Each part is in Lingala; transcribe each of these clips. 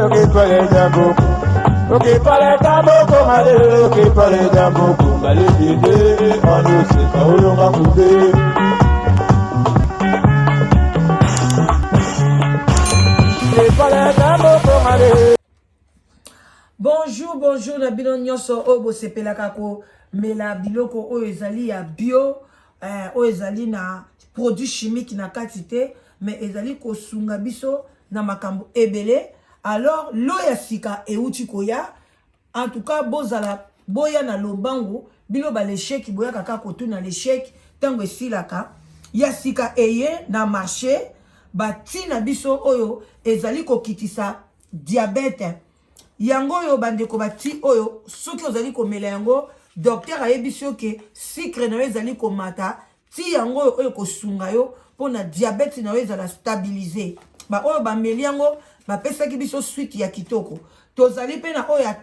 ok pale jambo. Ok pale jambo male, ok pale jambo male dide, anu se kaolo makude. Ok pale jambo male. Bonjour, bonjour, na bino nyonso obo sepelaka ko mela biloko oyo ezali ya bio, oyo ezali na produit chimique na kati te, mais ezali ko sunga biso na makambo ebele. Alors lo ya sika euti koya, en tout cas bozala boya na lombangu bino ba l'échec boya kaka kotu na l'échec tango esilaka ya sika eye na marché bati na biso oyo ezali ko kitisa diabète. Yango yo bandeko bati oyo soki ozali komela yango docteur ayebi ke sucre na yo ezali komata ti yango oyo kosunga yo pona diabète na yo ezala stabiliser ba oyo bameli yango bapesaki biso suite ya kitoko tozali pe na oyo ya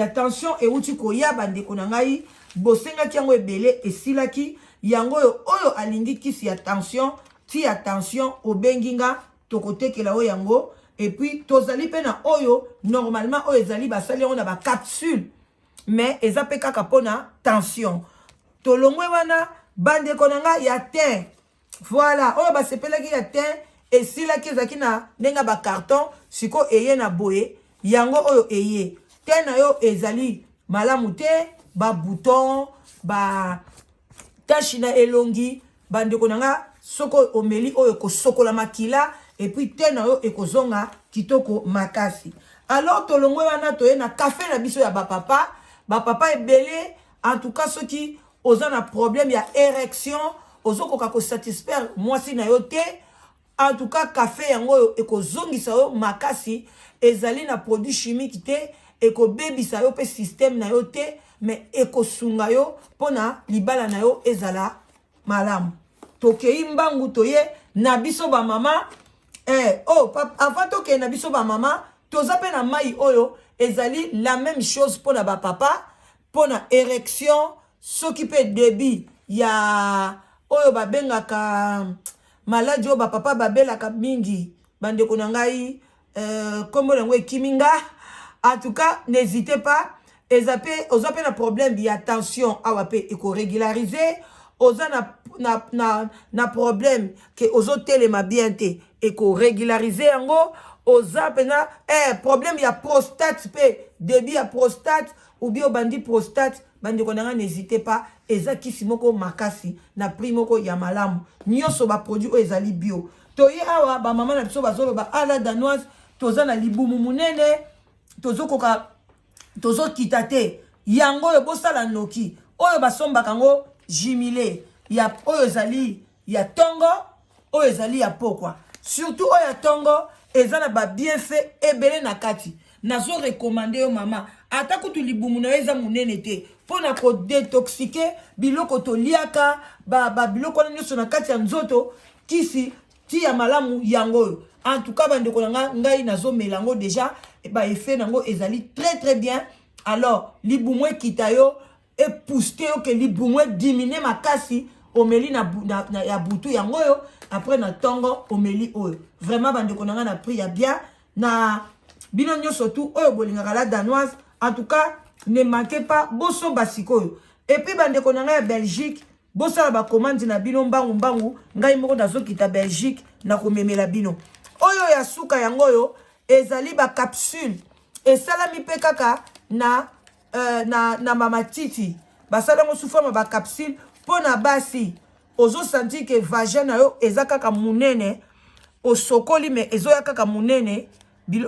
tension euti koya bandeko na ngai bosengaki yango ebele esilaki yango oyo alingi kisi ya tension ti ya tension obenginga tokotekela oyo yango. Et puis, tozali pe na oyo, normalement, oyo ezali basali on a ba capsule. Mais, ezape kaka pona tension. Tolongwe wana, bande konanga ya ten. Voilà, oyo basepela ki ya ten. Et si la ki ezaki na nenga ba carton, siko eye na boye, yango oyo eye. Ten na yo ezali malamu te, ba bouton, ba tashi na elongi, bande konanga, soko omeli oyo ko soko la makila. Et puis tena yo ekozonga kitoko makasi. Alors tolongwe wana toye na café na biso ya bapapa ebele. En tout cas soki oza na problème ya érection, ozokoka ko satisfaire mwasi na yo te. En tout cas café yango ekozongisa yo makasi, ezali na produit chimique te, ekobebisa yo pe système na yo te, mais ekosunga yo pona libala na yo ezala malamu. Tokei mbangu toye na biso ba mama. Avant toke na biso ba mama, toza pe na mai oyo ezali la même chose pour na ba papa, pour na érection, soki pe débit ya oyo ba bengaka maladie oyo ba papa babelaka mingi, bande ko na ngai kombo nango ekiminga. En tout cas, n'hésitez pas, oza pe na problème ya tension awa pe eko régulariser, oza na problème que ozo telema bien te eko régulariser yango, oza pena problème ya prostate pe débit ya prostate ou bien bandi prostate bandi konanga. N'hésitez pas, eza kisi moko makasi na prix moko ya malamu nyonso ba produit o ezali bio. Toye awa ba mama na biso bazolo ba ala danoise, toza na libumu munene, tozo kitate yango yo bosala noki oyo basombaka ngo jimile ya oyo ezali ya tongo, oyo ezali ya pokwa. Surtout oyo ya tongo ezana ba bienfait ebele na kati. Nazo recommander yo mama ata kutu libumu na eza munene te pona ko détoxiquer biloko to liaka ba biloko na nyonso na kati ya nzoto kisi ti ya malamu yango. En tout cas bande ko ngai nazo melango déjà ba effet nango ezali très bien. Alors libumu ekita yo et pousse yo ke libumu diminuer makasi omeli na ya butu yango yo, après na tongo omeli oyo. Vraiment bande konanga na prix ya bien na bino nyonso tout oyo bolingaka la danoise. En tout cas, ne manquez pas boso basikoyo. Et puis bande konanga ya Belgique, boso la ba commande na bino mbangu ngai moko nazo kita Belgique na komemela bino. Oyo ya suka yango yo ezali ba capsule. Et salami pe kaka na mama titi. Basala mo sous forme ba capsule. Pona basi, ozo senti que vagin na yo eza kaka munene, osokoli me ezo ya kaka munene,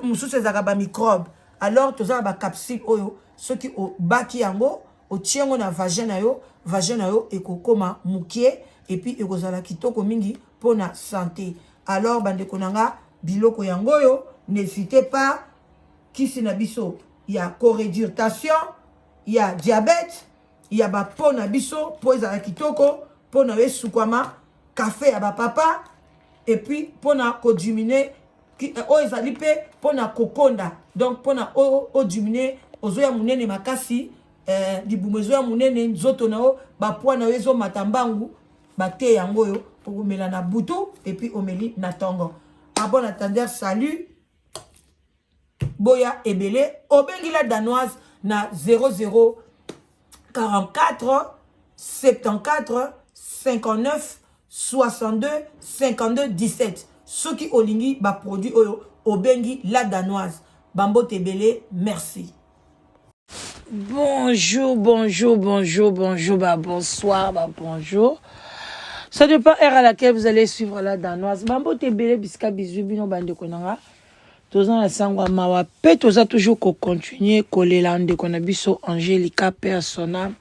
mususu ezaka ba microbe. Alors toza ba capsule oyo, soki o baki yango, o tiengo na vagin na yo ekokoma mukie, et puis ekozala kitoko mingi pona santé. Alors bande konanga biloko yango yo, n'hésitez pas, kisi na biso, ya co-réduction, ya diabète, il y a ba pona biso po ezala kitoko pona we sukwama café ya ba papa, et puis pona ko diminuer o ezali pe pona kokonda, donc pona o diminuer ozoya munene makasi libumu ezoya munene nzoto na o ba poana wezo matambangu ba te yango yo omela na butu et puis omeli na tongo. À bon attendeur, salut. boya ebele obengi la danoise na 00 44 74 59 62 52 17 soki olingi ba produit oyo obengi la danoise bambo tebele merci. Bonjour, bonjour, bonjour, bonjour, bah bonsoir, bah bonjour. Ça dépend heure à laquelle vous allez suivre la danoise. Bambo tebele biska bizu bino bande konanga. Toza na sangwa mawa pe toza toujours ko continuer kolela ndeko na biso Angelica persona.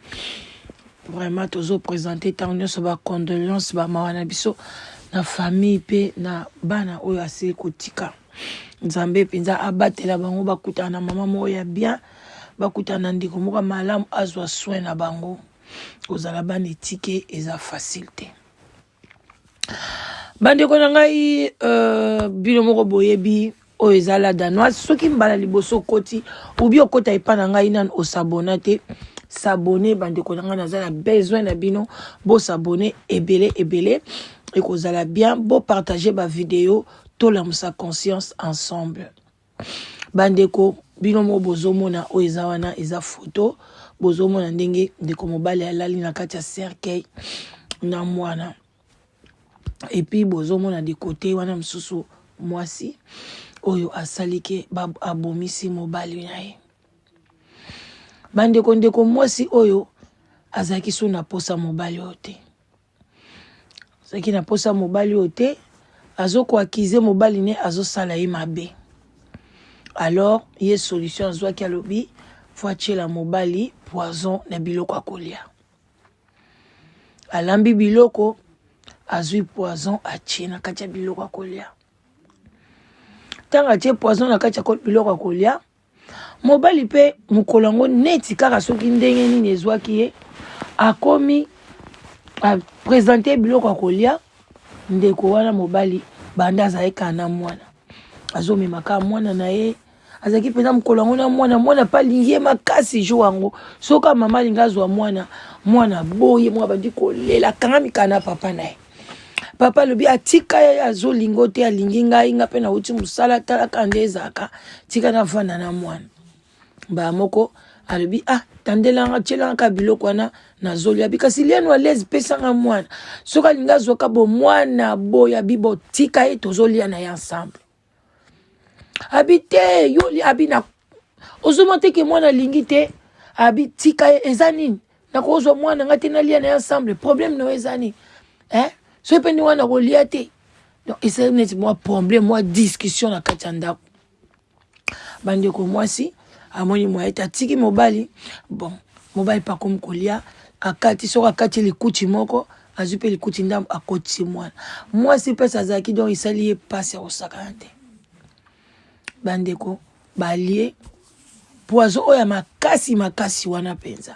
Vraiment tozo présenter tant nyonso ba condoléances ba mawa na biso na famille pe na bana oyo asili kotika. Nzambe penza abatela bango bakutana na mama mo ya bien. Bakutana ndiko moka malamu azwa soin na bango kozala bana etike eza facilité bandeko na ngai bino moko boyebi oyo eza la danoise soki mbala liboso koti ubi okota epa na ngai nanu osabona te s'abonner bandeko na ngai naza na besoin na bino bo s'abonner ebele ekozala bien bo partager ba vidéo tolamusa conscience ensemble bandeko bino mo bozomona o eza wana eza photo bozomona ndenge ndeko mobali alali na kati ya cercueil na mwana et puis bozomona de côté wana msusu mwasi oyo asalike abomisi mobali na ye bandeko ndeko mwasi oyo azaki so na posa mobali ote azaki na posa mobali ote azoko akize mobali ne azosala ye mabe. Alors, il y a solution soit qu'il y a lobby, faut acheter la mobali poison na biloko akolia. Alambi biloko azui poison acheter na katia biloko akolia. Tanga acheter poison na katia biloko akolia. Mobali pe mukolango neti kaka soki ndenge nini ezwaki ye akomi a présenter biloko akolia ndeko wana mobali banda azaika na mwana. Azomemaka mwana na ye azaki pena mkolango na mwana pa lingie makasi jo wango soka mama lingazwa mwana boye mwa bandi kolela kanga mikana papa na ye papa lobi atika ya azolingo te alingi ngai nga pe na uti musala tala kande ezaka tika na vana na mwana ba moko alobi tandelanga tshela ka biloko wana nazolia bikasi liano alezi pesa nga mwana soka lingazwa ka bo mwana boya bibo tika ye tozolia na ya ensemble habite yoli abina ozomonte ke mwana lingi te abi tika ezani na kozwa mwana ngati na lia na ensemble problème no ezani so pe ni wana ko lia te donc c'est net moi problème moi discussion na katanda bande ko mwasi amoni moi eta tiki mobali bon mobali pa comme kolia akati so akati likuti moko azupe likuti ndam akoti mwana mwasi pesa zaki donc isali passe au sakante bandeko balie poison oya makasi wana penza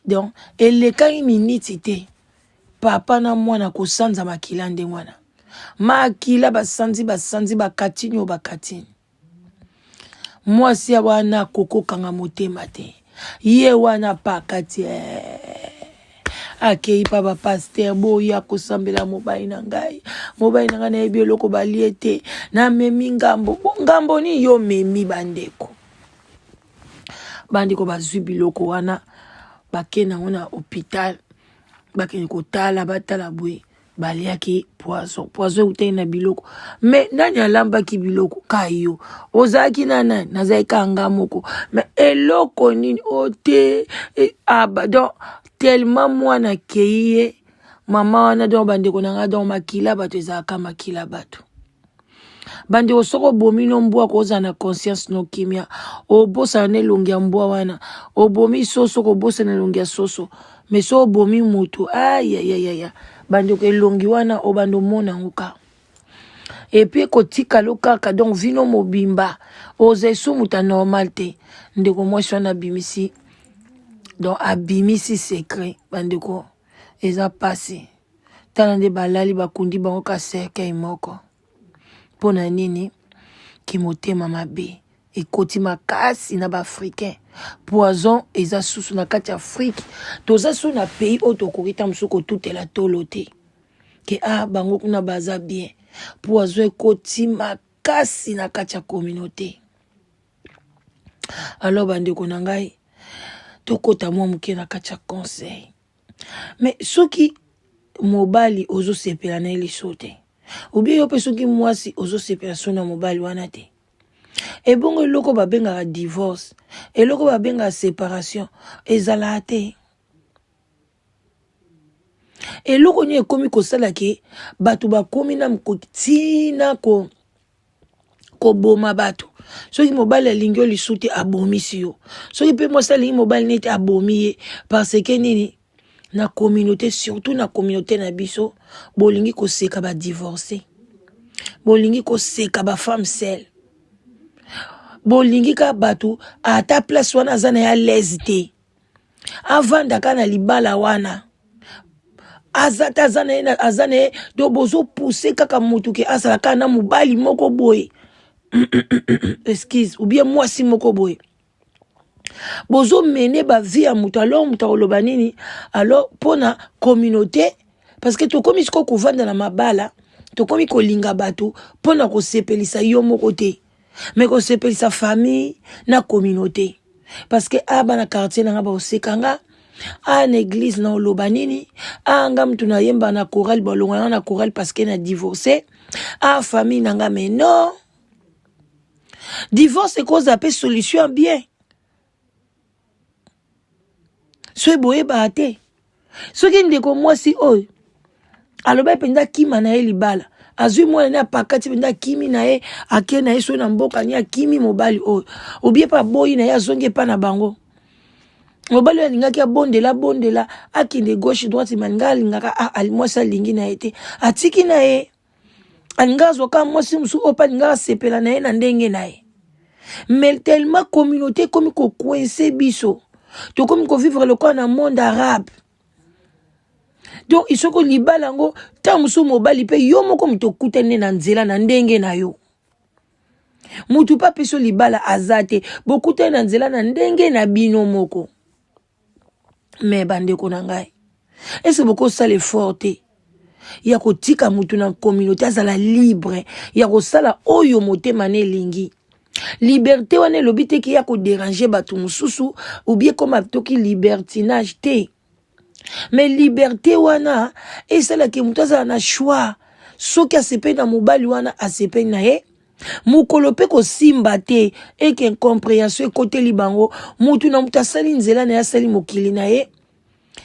donc elekaki miniti te papa na mwana kosanza makila nde mwana makila basanzi bakatini mwasi wana kokokanga motema te ye wana pakati akei pa ba pasteur boya kosambela mobali na ngai na yebi eloko balie te na memi ngambo ni yo memi bandeko bazwi biloko wana bakena wana hôpital bakeni kotala batala bwe baliaki poison utei na biloko mais nani alambaki biloko kayo ozaki na nani nazaki kanga moko mais eloko nini ote donc tellement mwana keiye mama wana donc bandeko nanga donc makila bato ezalaka makila bato bandeko soko bomi no mbwa koza na conscience no kimia obosa na elongi ya mbwa wana obomi soso kobosa na elongi ya soso mais so bomi mutu ya bandeko elongi wana obando mona nguka et puis kotika lokaka donc vino mobimba ozesu muta normal te ndeko mwasi wana bimisi donc abimisi secret bandeko eza passé tala nde balali bakundi bango ka cercueil moko pona nini kimotema mabe ekoti makasi na baafricain poison eza susu na kati Afrique toza su na pays oyo tokokita mosusu kotutela tolo te ke bango kuna baza bien poison ekoti makasi na kati ya communauté Alors bandeko na ngai tokota mwa muke na kati ya conseil. Mais soki mobali ozo sepela na liso te. Obi yo pe soki mwasi ozo sepela sona mobali wana te. Et bongo eloko babenga divorce, eloko babenga séparation, ezala te. Eloko nye komi kosala ke batu bakomi na mkotina ko boma batu. Soki mobali alingi lisu te abomisi yo. Soki pe mwasi alingi mobali nete abomi ye parce que nini na communauté, surtout na communauté na biso, bolingi koseka ba divorcer. Bolingi koseka ba femme seule. Bolingi ka batu ata place wana zana ya lesite. Avanda kana libala wana. Azata azane do bozo pousser kaka mutu ke asala kana mobali moko boye. Excuse, ou bien moi si moko boye. Bozo mene ba vie à mutu alors mutu oloba nini alors pona communauté parce que to komi ko kovanda na mabala to komi ko linga batu pona ko sepelisa yo moko te mais ko sepelisa famille na communauté parce que aba na quartier na ba osekanga a na église na oloba nini a nga mtu na yemba na chorale balonga na chorale parce que na divorcé a famille nanga mais non divorce c'est cause appelle solution bien. Soy boye baate. Soki ndeko mwasi oy. Aloba penda kima na ye libala. Azui mwana na pakati penda kimi na ye ake na ye so na mboka ni akimi mobali oy. Obie pa boyi na ye azonge pa na bango. Mobali alingaki bondela akinde gauche droite maninga alingaka alimwasi alingi na ye te. Atiki na ye. Alinga zoka mwasi musu opa alinga sepela na ye na ndenge na ye. Mais tellement communauté comme ko coincé biso. To comme ko vivre le corps dans le monde arabe. Donc il faut que libala ngo tamusu mobali pe yo moko mto kutene na nzela na ndenge na yo. Mutu pa peso libala azate bokutene na nzela na ndenge na bino moko. Mais bande ko na ngai. Est-ce boko sala forte? Ya ko tika mutu na communauté azala libre, ya ko sala oyo motema ne lingi. Liberté wane lobite ki ya ko déranger batu mususu ou bien comme atoki libertinage te. Mais liberté wana et cela ki mutaza na choix soki asepe na mobali wana asepe na ye mukolo pe ko simba te et que incompréhension côté libango mutu na mutasali nzela na ya sali mokili na ye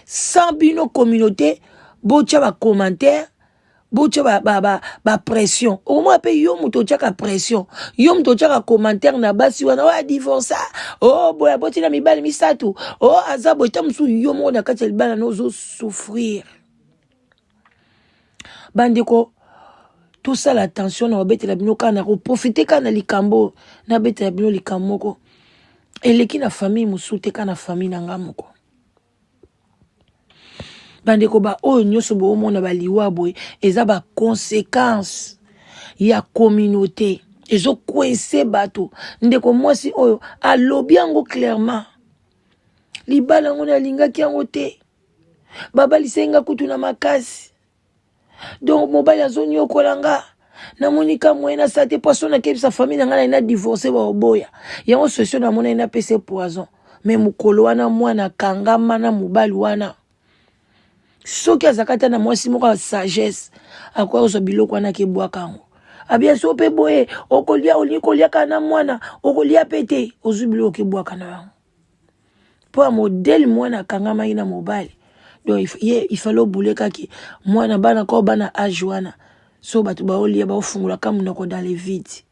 sans bino communauté bocha ba commentaire bocha ba pression au moins pe yo muto chaka pression yo muto chaka commentaire na basi wana wa divorce oh boya boti na mibali misatu oh azabo tamusu yo mo na kati libala nozo souffrir bandeko tout ça l'attention na obete la bino kana ko profiter kana likambo na bete la bino likamoko eleki na famille musute kana famille na ngamoko bandeko ba oyo nyoso bo mona ba liwa boy eza ba conséquence ya communauté ezo coincer bato ndeko mwasi oyo alobi yango clairement libala ngo na lingaki yango te baba lisenga kutu na makasi donc mobali azoni okolanga na monika mwena sate poisson na kebisa famille ngana ina divorcer ba oboya yango solution na mona ina pese poison mais mukolo wana mwana kangama na mobali wana soki azakata na mwasi moko sagesse akwa ozo biloko wana ke bwa kango abia so pe boye okolia olikolia kana mwana okolia pete ozo biloko ke bwa kana yango po modèle mwana kangama ina mobali donc il fallait buleka ki mwana bana ko bana âge wana so batu ba olia ba ofungula kama noko dans les vides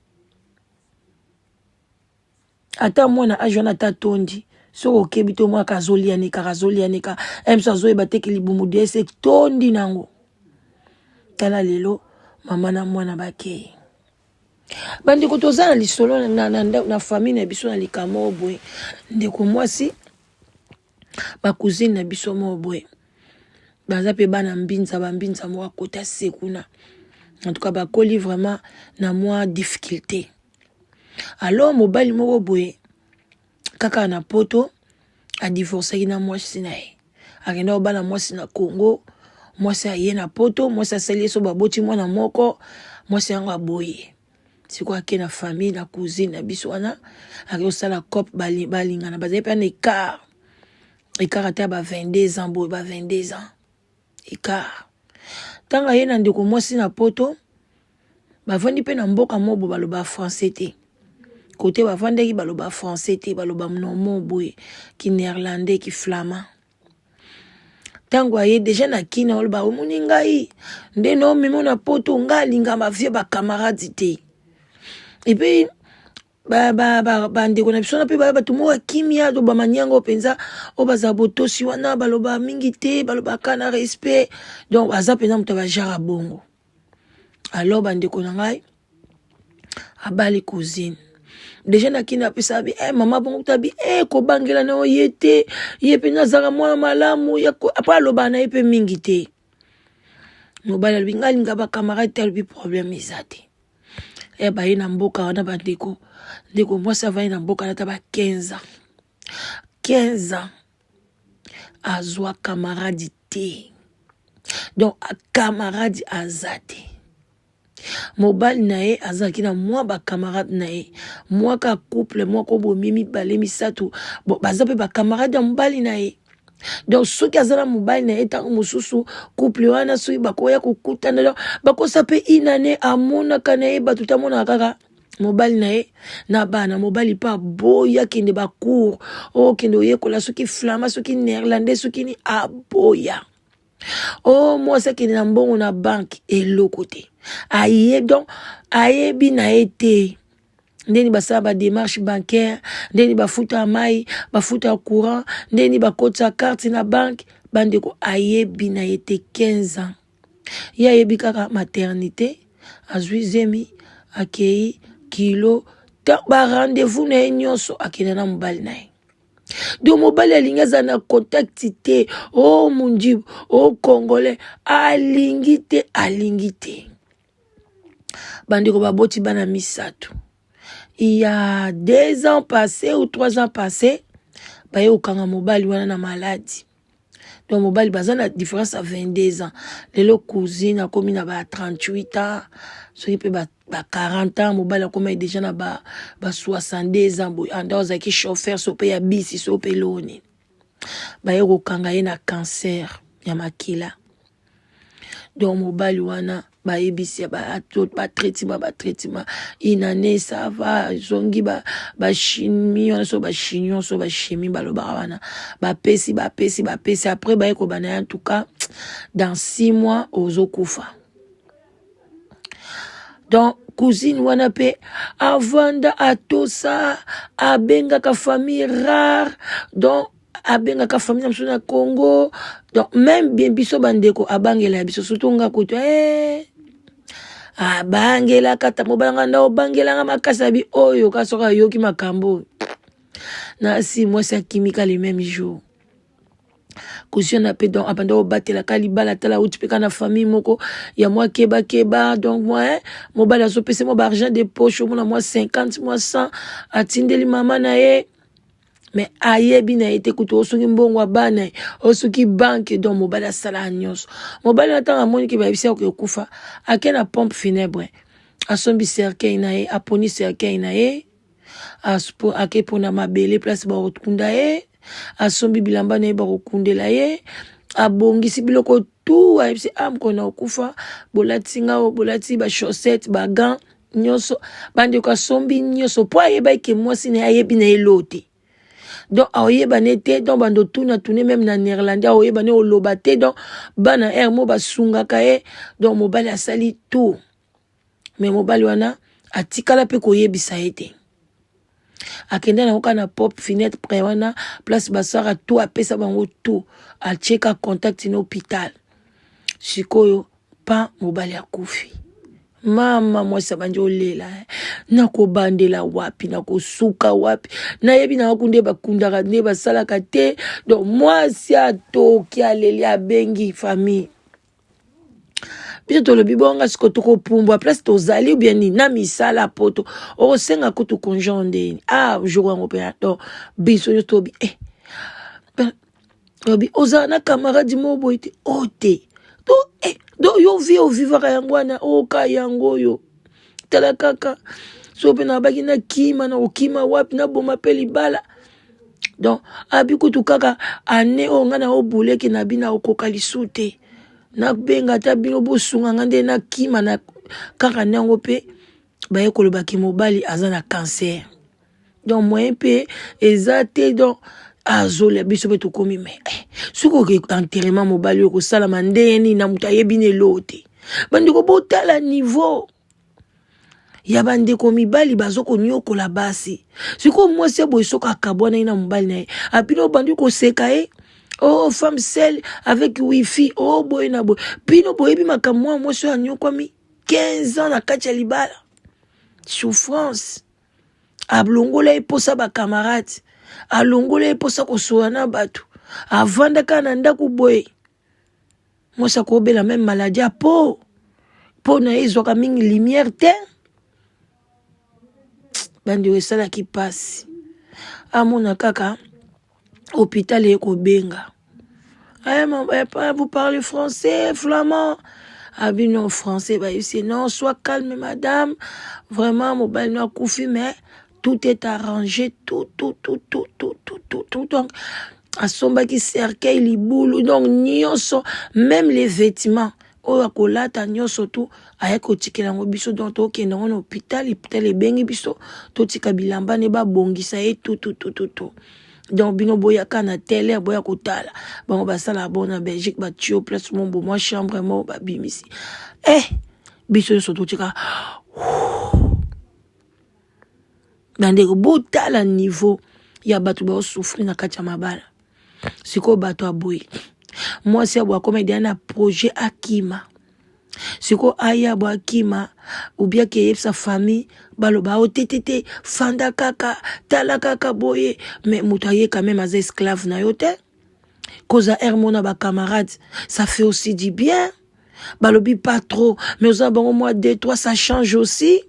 ata mwana âge wana ta tondi so okebi to mwa kazolia neka emsa zoe bateki libumu dese tondi nango tala lelo mama na mwana bakei bandi ko tozana lisolo na famille na biso na likamo boye ndeko mwasi ba cousine na biso mo boye baza pe bana mbinza mwa kota sekuna en tout cas ba koli vraiment na mwa difficulté alors mobali moko boye kaka na poto a divorcé na mwasi na ye akenda obana mwasi na Congo mwasi aye na poto mwasi asali so baboti mwana moko mwasi yango aboye sikoyo ake na famille na cousine na biso wana ake osala cop balingana bazali mpe na écart ata ba 22 ans boye ba 22 ans écart ntango aye na ndeko mwasi na poto bavandi mpe na mboka mobo baloba français te kote bavandaki baloba français te baloba mnomo boye ki néerlandais ki flamand ntango aye deja na kina oloba omoni ngai nde na omema na poto nga alinga bavie bakamaradi te epuis bandeko na biso na mpe baya bato moko kimia to bamaniango mpenza oyo bazala botosi wana baloba mingi te balobaka na respect donc aza mpenza moto bajara bongo alors bandeko na ngai abali cousine deja na kini apesa bi mama bongo tabi kobangela na oye te ye mpenza azalaka mwana malamu apres aloba na ye mpe mingi te mobali alobi ngai alinga bakamarade te alobi problème eza te baye na mboka wana bandeko ndeko mwasi avandi na mboka nata ba 15 ans azwa camarade te donc camarade aza te mobali na ye azalaki na mwa bakamarade na ye mwaka couple mwaka obomi mibale misato baza mpe bakamarade ya mobali na ye donc soki aza na mobali na ye ntango mosusu couple wana soki bakoya kokutana donc bakosa mpe inane amonaka na ye bato tamonaka kaka mobali na ye na bana mobali mpe aboya kende bacour okende oyekola soki flama soki néerlandais soki ni aboya mwasi akende na mbongo na banke eloko te donc ayebi na ye te ndeni basala badémarche bancaire ndeni bafuta mai bafuta courant ndeni bakotisa carte na banke bandeko ayebi na ye te 15 ans ye ayebi kaka maternité azwi zemi akei kilo barendez-vous na ye nyonso akende na mobali na ye donc mobali alingi aza na contact te mondibu congolais alingi te bandeko baboti bana misato il y a 2 ans passés ou 3 ans passés baye okanga mobali wana na maladie donc mobali baza na différence à 22 ans lelo cousine akomi na ba 38 ans soki mpe ba 40 ans mobali akomi déjà na ba 62 ans boye anda ozalaki chauffeur so mpe ya bisi so mpe loni baye kokanga ye na cancer ya makila donc mobali wana bayebisi batraitement inane ça va zongi bachimie wana so bachignon so bachimie balobaka wana bapesi après baye kobana ye en tout cas dans 6 mois ozokufa donc cousine wana pe avanda atosa abengaka famille rare donc abengaka famille na biso na Congo donc même bien biso bandeko abangela biso surtout nga kutu abangela kata mobalanga nda obangelanga makasa bi oyo kasoka yoki makambo na 6 mois ça kimika le même jour cousine na pe donc abanda obatela kalibala tala uti pe kana famille moko ya moi keba donc moi mobala so pese mo ba argent de poche mo moi 50 moi 100 atindeli mama na ye mais ayebi na ete kutu osoki mbongo abana osoki banque donc mobala sala nyonso mobala natanga moni ke babisi ko kufa akena pompe funèbre asombi cercueil na ye aponi cercueil na ye ake pona mabele place ba okunda ye asombi bilamba na ye ba okundela ye abongisi biloko tout ayebisi amkona okufa bolati ba chaussette ba gants nyonso bandeko asombi nyonso po ayeba ke mwasi na ayebi na elote donc aoyeba ne te donc bando tuna même na néerlandais aoyeba ne oloba te donc bana mo basungaka ye donc mobali asali tout mais mobali wana atikala pe koyebisa ye te akende na oka na pop fenêtre près wana place basara tout apesa bango tout acheka contact na hôpital sikoyo pa mobali akufi mama mwasi abandi olela nakobandela wapi nakosuka wapi nayebi na bakunde bakundaka nde basalaka te donc mwasi atoki aleli abengi famille biso tolobi bonga siko tokopumbwa place tozali ou bien nini na misala poto okosenga kutu conjoint ndeni jour yango mpe donc biso nyonso tobi obi ozala na camarade mo boye te te donc yo vi ovivaka yango wana oka yango oyo tala kaka so pe na baki na kima na okima wapi na boma pe libala donc abi kutu kaka ane o nga na obule ke na bina okoka lisu te na benga ta bino bosunga nga nde na kima na kaka nango pe baye kolobaki mobali aza na cancer donc moyen pe eza te donc azola biso pe tokomi me soko ke enterrement mobali okosalama ndeni na mutu ayebi ne lote bandeko botala niveau ya bandeko mibali bazokonyokola basi siko mwasi ya boye soko akabwana ye na mobali na ye apino bandi koseka ye oh femme seule avec wifi oh boye na boye pino boyebi makambo mwa mwasi oyo anyokwami 15 ans na kati ya libala souffrance ablongola ye posa bakamarade alongola ye posa kosola na bato avandaka na ndako boye mwasi akobela meme maladie po na ye ezwaka mingi lumière te bandi esalaki pasi amona kaka hôpital ekobenga vous parlez français flamand abi non français bah ici non sois calme madame vraiment mobile no akufi mais tout est arrangé tout donc asombaki cercueil libulu donc nyonso même les vêtements oyo akolata nyonso tu aye kotikela yango biso donc tokende ngo na hôpital ebengi biso totika bilamba ne babongisa ye tout donc bino boyaka na télé boya kotala bango basala bon na Belgique batio place mon bo moi chambre mo babimisi biso nyonso totika bandeko botala niveau ya bato baosouffrir na kati ya mabala siko bato aboyi mwasi abwa komedia na projet akima siko aya abwa akima ou bien ke sa famille baloba otetete fanda kaka tala kaka boye mais mutu aye quand même aza esclave na yo te koza mona ba camarades ça fait aussi du bien balobi pas trop mais oza bango mois 2-3 ça change aussi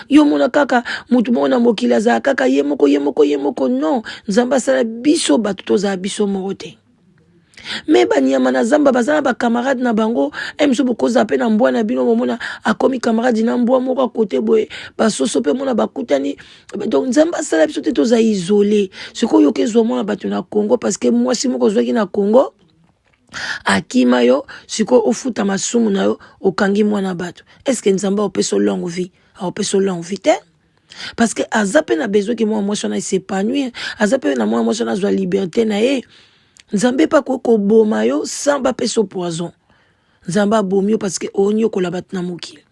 yo mona kaka mutu mona mokili aza kaka ye moko non nzamba sala biso bato toza biso moko te mais banyama na zamba bazana ba camarade na bango emso bokoza pe na mbwa na bino momona akomi camarade na mbwa moko côté boye basoso pe mona bakutani donc nzamba sala biso te toza isolé siko yo kezwa mona bato na Congo parce que moi si moko zwaki na Congo akima yo siko ofuta masumu na yo okangi mwana bato est-ce que nzamba opeso longue vie opeso longue vie te parce que azape na besoin que moi na s'épanouir azape na moi na zwa liberté na ye nzambe pa ko boma yo sans ba peso poison nzamba bomio parce que onyo ko la batna mokili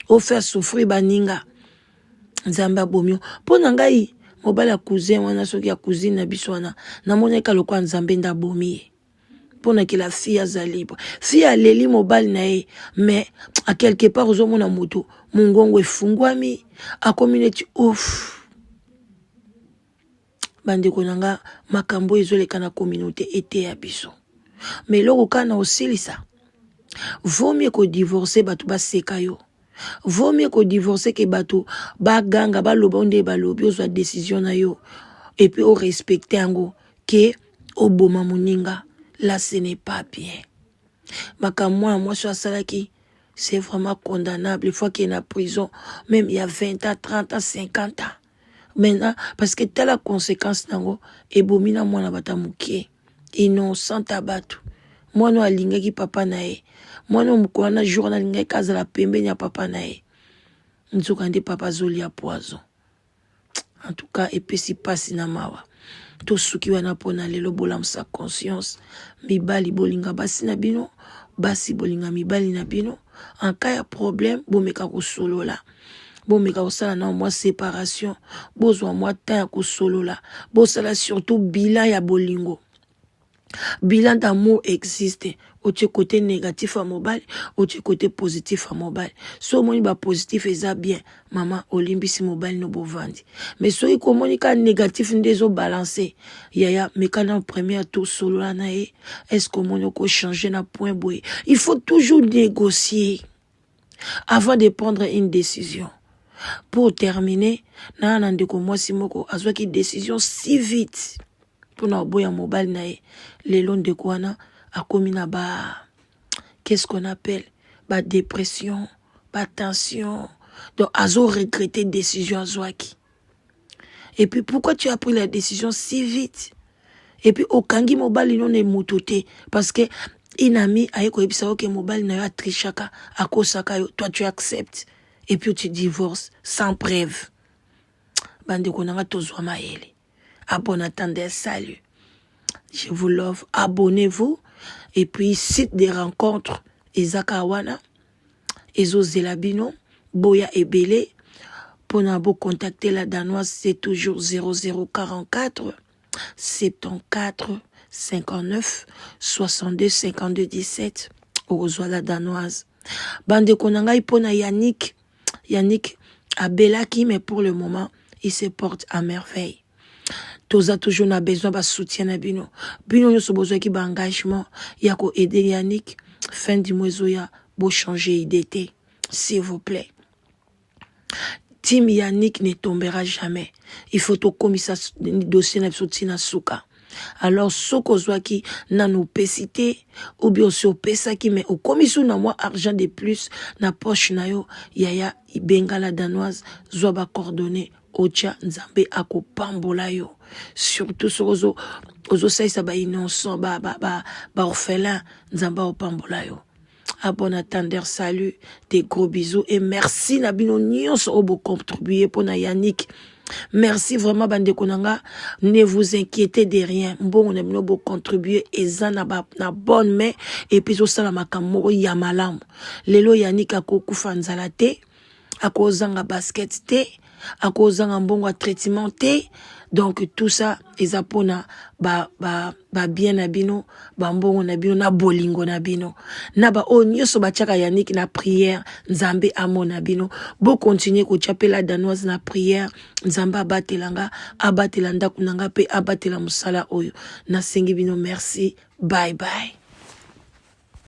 o faire souffrir baninga nzamba bomio pona ngai mobala cousin wana soki ya cousine na biso wana na moneka lokwa nzambe nda bomi pona que la fille a libre fille a leli mobile na ye mais à quelque part ozo mona moto mungongo efungwami a community ouf bandeko nanga makambo ezoleka na communauté ete ya biso mais loko kana osilisa vaut mieux que divorcer bato baseka yo vaut mieux que divorcer que bato baganga baloba onde balobi ozwa décision na yo et puis o respecter yango que oboma moninga là ce n'est pas bien makamwa moi so asalaki c'est vraiment condamnable une fois qu'il est en prison même il y a 20 ans 30 ans 50 ans maintenant parce que telle la conséquence nango ebomina mwana batamukie innocent abatu mwana alingaki papa nae mwana mukwana journal alingaki kazala pembeni ya papa nae nzuka ndi papa zoli ya poison en tout cas epesi pasi na mawa to suki wana pona lelo bolamsa conscience mibali bolinga basi na bino basi bolinga mibali na bino en cas ya problème bomeka kosolola bomeka kosala na moi séparation bozwa moi temps ya kosolola bosala surtout bilan ya bolingo bilan d'amour existe au côté négatif à mobile au côté positif à mobile so moni ba positif eza bien maman olimbisi mobile no bovandi mais so ikomonika négatif ndezo balancer yaya mekana première tour solo la nae est-ce que moni ko changer na point boy il faut toujours négocier avant de prendre une décision. Pour terminer, na ndeko mwasi moko azwaki décision si vite pour na boya mobile nae les longs de kwana akomi na ba qu'est-ce qu'on appelle ba dépression, ba tension, Donc, azo regretté décision azwaki. Et puis, pourquoi tu as pris la décision si vite? Et puis, au kangi mobile, non est moutoté. Parce que, une amie, aïe, ko ebisa oke mobile, na yo trichaka, à kosaka yo, toi, tu acceptes. Et puis, tu divorces, sans preuve. Bande konanga tozwa maele. Abonatande, salut. Je vous love. Abonnez-vous. Et puis, site des rencontres, Ezakawana, Ezo Zelabino, Boya Ebele. Pour nous contacter la danoise, c'est toujours 0044 74 59 62 52 17. Ozwa la danoise. Bande konanga ipona Yannick. Yannick Abelaki, mais pour le moment, il se porte à merveille. Toza toujours na besoin de soutien na bino. Bino yo so besoin ki ba engagement ya ko aider Yannick fin du mois ya bo changer idée, s'il vous plaît. Team Yannick ne tombera jamais. Il faut au commissaire dossier na soutien souka. Alors soko zwaki na no pesité ou bien sur pesa ki mais au commission na moi argent de plus na poche na yo yaya ibengala danoise zoba coordonnées Ocha nzambe akopambola yo. Surtout sur ozo saisa ba innocent ba orphelin nzambe opambola yo. À bon attendeur, salut, des gros bisous et merci Nabino nyonso obo contribuer pour na Yannick. Merci vraiment bande konanga, ne vous inquiétez de rien. Bon on a bien beau contribuer et ça na bonne main et puis au sala makamoko ya malamu. Lelo Yannick akokufa nzala te, akozanga basket te. À cause d'un bon traitement té donc tout ça ils apona ba bien nabino ba mbongo nabino na bolingo nabino na ba onyo so ba chaka Yannick na prière nzambe amona bino bo continuer ko chapela danoise na prière nzambe abatelanga abatelanda kunanga pe abatela musala oyo na sengi bino merci bye bye.